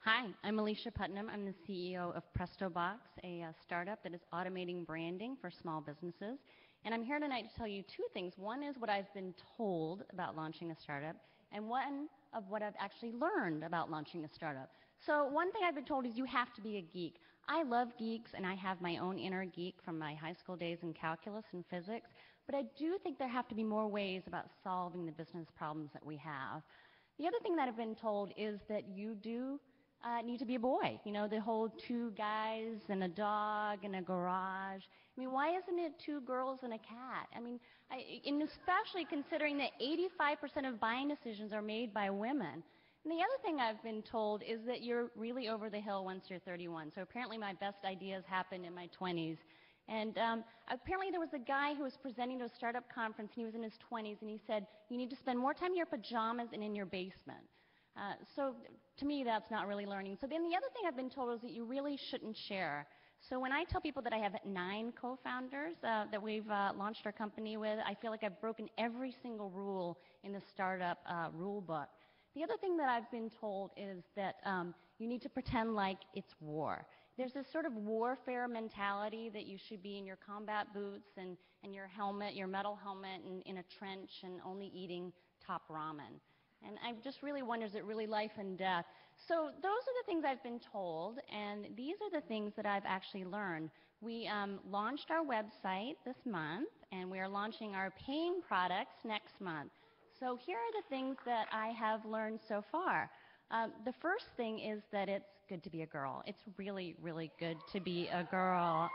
Hi, I'm Alicia Putnam. I'm the CEO of PrestoBox, a startup that is automating branding for small businesses. And I'm here tonight to tell you two things. One is what I've been told about launching a startup, and one of what I've actually learned about launching a startup. So one thing I've been told is you have to be a geek. I love geeks, and I have my own inner geek from my high school days in calculus and physics, but I do think there have to be more ways about solving the business problems that we have. The other thing that I've been told is that you do need to be a boy. You know, the whole two guys and a dog and a garage. I mean, why isn't it two girls and a cat? I mean, and especially considering that 85% of buying decisions are made by women. And the other thing I've been told is that you're really over the hill once you're 31. So apparently my best ideas happened in my 20s. And apparently there was a guy who was presenting to a startup conference, and he was in his 20s, and he said, you need to spend more time in your pajamas and in your basement. So to me, that's not really learning. So then the other thing I've been told is that you really shouldn't share. So when I tell people that I have 9 co-founders that we've launched our company with, I feel like I've broken every single rule in the startup rule book. The other thing that I've been told is that you need to pretend like it's war. There's this sort of warfare mentality that you should be in your combat boots and your helmet, your metal helmet, and in a trench and only eating top ramen. And I just really wonder, is it really life and death? So those are the things I've been told, and these are the things that I've actually learned. We launched our website this month, and we are launching our paying products next month. So here are the things that I have learned so far. The first thing is that it's good to be a girl. It's really, really good to be a girl.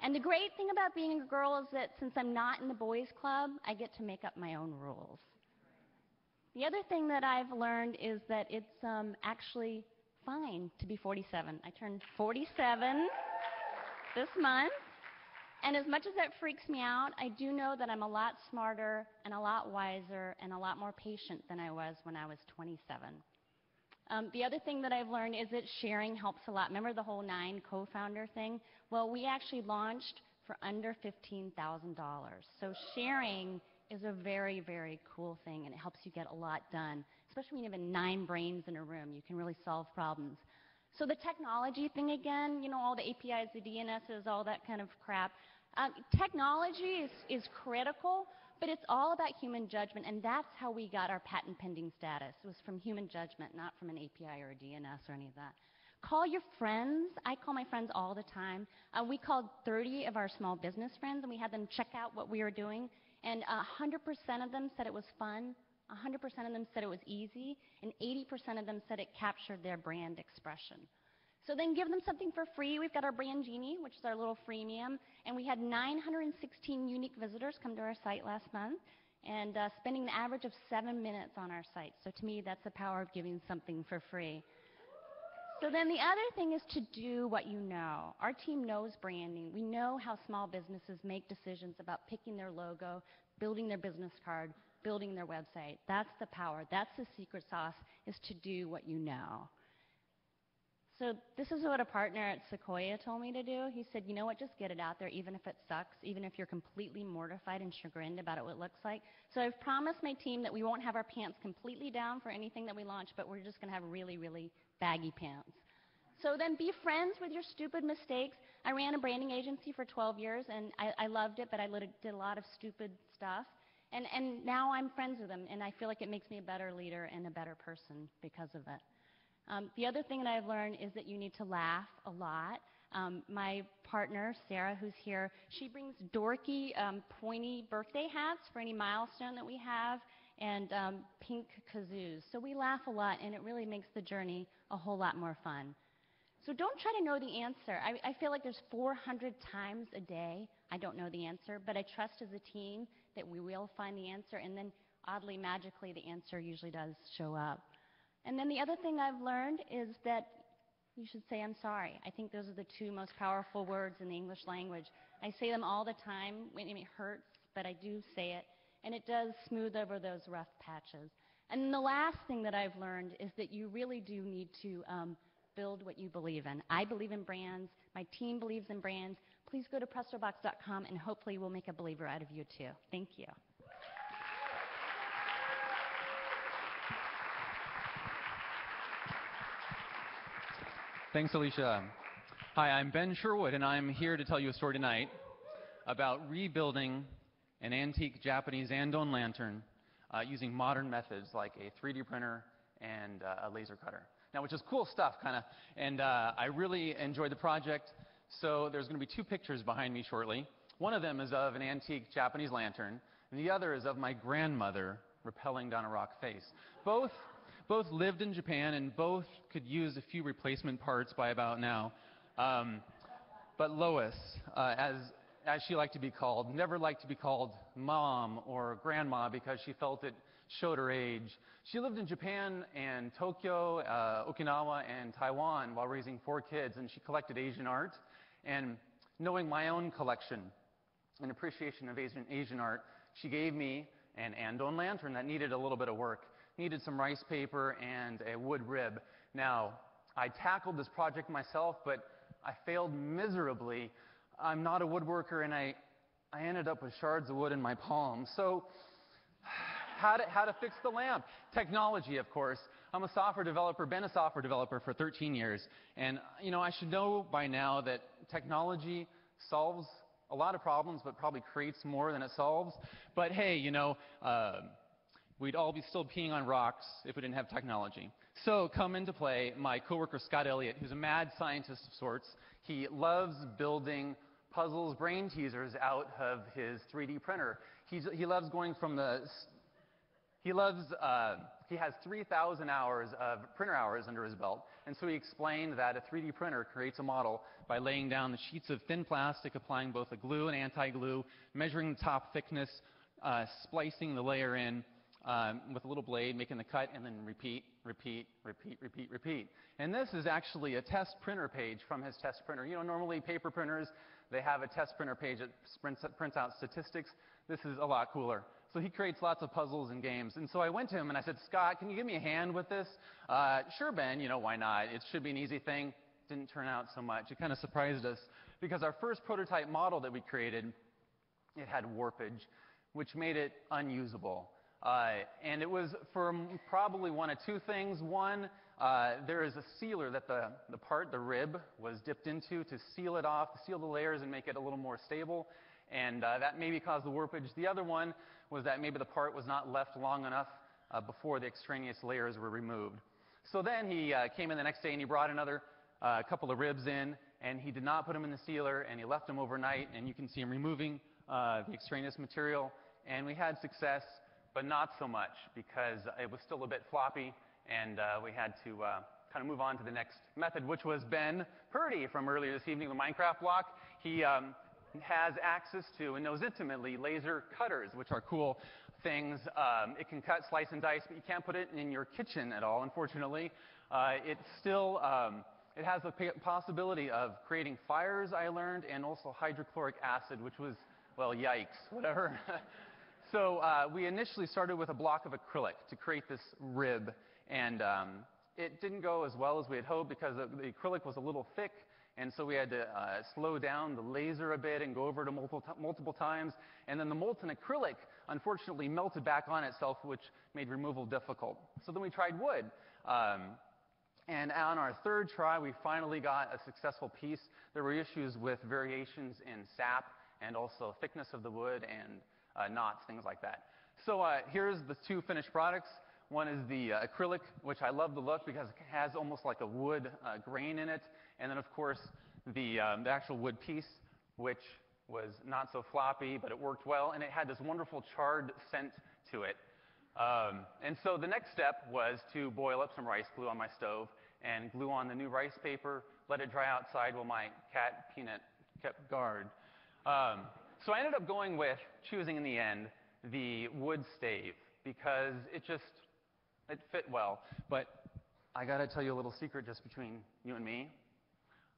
And the great thing about being a girl is that since I'm not in the boys' club, I get to make up my own rules. The other thing that I've learned is that it's actually fine to be 47. I turned 47 this month, and as much as that freaks me out, I do know that I'm a lot smarter and a lot wiser and a lot more patient than I was when I was 27. The other thing that I've learned is that sharing helps a lot. Remember the whole 9 co-founder thing? Well, we actually launched for under $15,000. So sharing is a very, very cool thing, and it helps you get a lot done, especially when you have 9 brains in a room. You can really solve problems. So the technology thing again, you know, all the APIs, the DNSs, all that kind of crap. Technology is critical, but it's all about human judgment, and that's how we got our patent pending status. It was from human judgment, not from an API or a DNS or any of that. Call your friends. I call my friends all the time. We called 30 of our small business friends, and we had them check out what we were doing. And 100% of them said it was fun, 100% of them said it was easy, and 80% of them said it captured their brand expression. So then give them something for free. We've got our Brand Genie, which is our little freemium, and we had 916 unique visitors come to our site last month, and spending an average of 7 minutes on our site. So to me, that's the power of giving something for free. So then the other thing is to do what you know. Our team knows branding. We know how small businesses make decisions about picking their logo, building their business card, building their website. That's the power. That's the secret sauce, is to do what you know. So this is what a partner at Sequoia told me to do. He said, you know what, just get it out there, even if it sucks, even if you're completely mortified and chagrined about what it looks like. So I've promised my team that we won't have our pants completely down for anything that we launch, but we're just going to have really, really baggy pants. So then be friends with your stupid mistakes. I ran a branding agency for 12 years, and I loved it, but I did a lot of stupid stuff. And now I'm friends with them, and I feel like it makes me a better leader and a better person because of it. The other thing that I've learned is that you need to laugh a lot. My partner, Sarah, who's here, she brings dorky, pointy birthday hats for any milestone that we have, and pink kazoos. So we laugh a lot, and it really makes the journey a whole lot more fun. So don't try to know the answer. I feel like there's 400 times a day I don't know the answer, but I trust as a team that we will find the answer, and then oddly, magically, the answer usually does show up. And then the other thing I've learned is that you should say, I'm sorry. I think those are the 2 most powerful words in the English language. I say them all the time when it hurts, but I do say it, and it does smooth over those rough patches. And the last thing that I've learned is that you really do need to build what you believe in. I believe in brands. My team believes in brands. Please go to prestobox.com, and hopefully we'll make a believer out of you too. Thank you. Thanks, Alicia. Hi, I'm Ben Sherwood, and I'm here to tell you a story tonight about rebuilding an antique Japanese andon lantern using modern methods like a 3D printer and a laser cutter. Now, which is cool stuff, kind of, and I really enjoyed the project. So there's going to be two pictures behind me shortly. One of them is of an antique Japanese lantern, and the other is of my grandmother rappelling down a rock face. Both lived in Japan, and both could use a few replacement parts by about now. But Lois, as she liked to be called, never liked to be called Mom or Grandma because she felt it showed her age. She lived in Japan and Tokyo, Okinawa, and Taiwan while raising 4 kids, and she collected Asian art. And knowing my own collection and appreciation of Asian art, she gave me an andon lantern that needed a little bit of work. Needed some rice paper and a wood rib. Now, I tackled this project myself, but I failed miserably. I'm not a woodworker, and I ended up with shards of wood in my palm. So, how to fix the lamp? Technology, of course. I'm a software developer, been a software developer for 13 years, and I should know by now that technology solves a lot of problems, but probably creates more than it solves. But hey, we'd all be still peeing on rocks if we didn't have technology. So come into play my coworker Scott Elliott, who's a mad scientist of sorts. He loves building puzzles, brain teasers out of his 3D printer. He loves going from the... He has 3,000 hours of printer hours under his belt, and so he explained that a 3D printer creates a model by laying down the sheets of thin plastic, applying both a glue and anti-glue, measuring the top thickness, splicing the layer in, with a little blade, making the cut, and then repeat. And this is actually a test printer page from his test printer. Normally paper printers, they have a test printer page that prints out statistics. This is a lot cooler. So he creates lots of puzzles and games. And so I went to him and I said, Scott, can you give me a hand with this? Sure, Ben, why not? It should be an easy thing. Didn't turn out so much. It kind of surprised us because our first prototype model that we created, it had warpage, which made it unusable. And it was for probably one of two things. One, there is a sealer that the rib, was dipped into to seal it off, to seal the layers and make it a little more stable. And that maybe caused the warpage. The other one was that maybe the part was not left long enough before the extraneous layers were removed. So then he came in the next day and he brought another couple of ribs in, and he did not put them in the sealer, and he left them overnight, and you can see him removing the extraneous material. And we had success, but not so much because it was still a bit floppy, and we had to kind of move on to the next method, which was Ben Purdy from earlier this evening, the Minecraft block. He has access to and knows intimately laser cutters, which are cool things. It can cut, slice, and dice, but you can't put it in your kitchen at all, unfortunately. It has the possibility of creating fires, I learned, and also hydrochloric acid, which was, well, yikes, whatever. So we initially started with a block of acrylic to create this rib, and it didn't go as well as we had hoped because the acrylic was a little thick, and so we had to slow down the laser a bit and go over it multiple times. And then the molten acrylic, unfortunately, melted back on itself, which made removal difficult. So then we tried wood. And on our third try, we finally got a successful piece. There were issues with variations in sap and also thickness of the wood and knots, things like that. So here's the two finished products. One is the acrylic, which I love the look because it has almost like a wood grain in it. And then, of course, the actual wood piece, which was not so floppy, but it worked well. And it had this wonderful charred scent to it. And so the next step was to boil up some rice glue on my stove and glue on the new rice paper, let it dry outside while my cat, Peanut, kept guard. So I ended up choosing in the end the wood stave because it fit well. But I got to tell you a little secret just between you and me.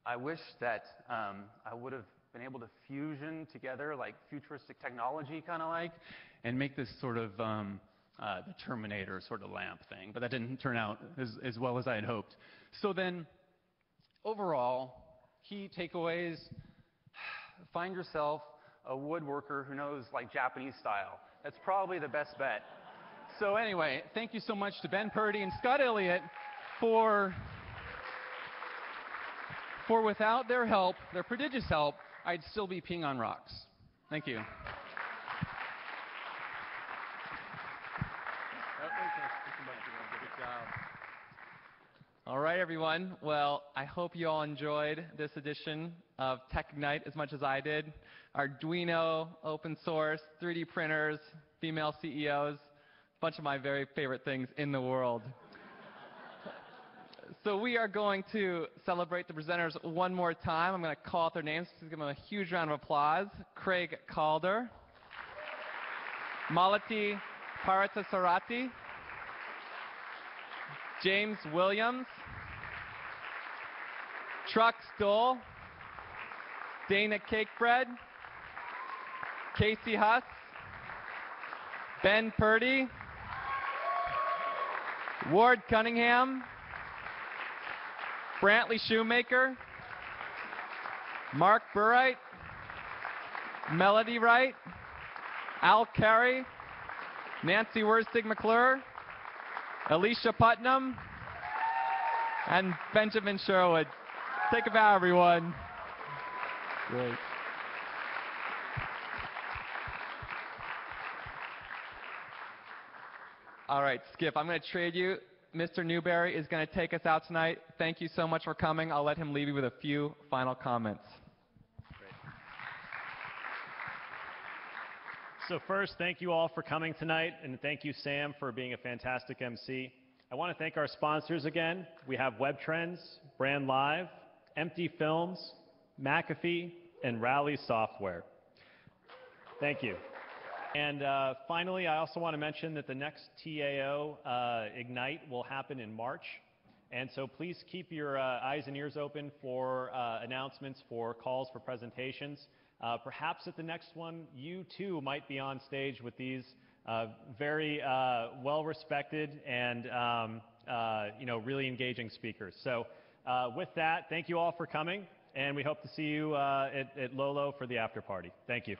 I wish that I would have been able to fusion together like futuristic technology kind of like and make this sort of the Terminator sort of lamp thing. But that didn't turn out as well as I had hoped. So then overall, key takeaways, find yourself a woodworker who knows like Japanese style. That's probably the best bet. So anyway, thank you so much to Ben Purdy and Scott Elliott for For without their help, their prodigious help, I'd still be peeing on rocks. Thank you. All right, everyone. Well, I hope you all enjoyed this edition of Tech Ignite as much as I did. Arduino, open source, 3D printers, female CEOs, a bunch of my very favorite things in the world. So we are going to celebrate the presenters one more time. I'm going to call out their names. Please give them a huge round of applause. Craig Calder, Malathi Parthasarathy, James Williams, Trux Dole, Dayna Cakebread, Casey Huss, Ben Purdy, Ward Cunningham, Brantley Shumaker, Mark Burright, Melody Wright, Al Carey, Nancy Worstig McClure, Alicia Putnam, and Benjamin Sherwood. Take a bow, everyone. Great. All right, Skip, I'm going to trade you. Mr. Newberry is going to take us out tonight. Thank you so much for coming. I'll let him leave you with a few final comments. Great. So first, thank you all for coming tonight, and thank you, Sam, for being a fantastic MC. I want to thank our sponsors again. We have Web Trends, Brand Live, Empty Films, McAfee, and Rally Software. Thank you. And finally, I also want to mention that the next TAO Ignite will happen in March. And so please keep your eyes and ears open for announcements, for calls, for presentations. Perhaps at the next one, you too might be on stage with these very well-respected and really engaging speakers. So with that, thank you all for coming, and we hope to see you at Lolo for the after party. Thank you.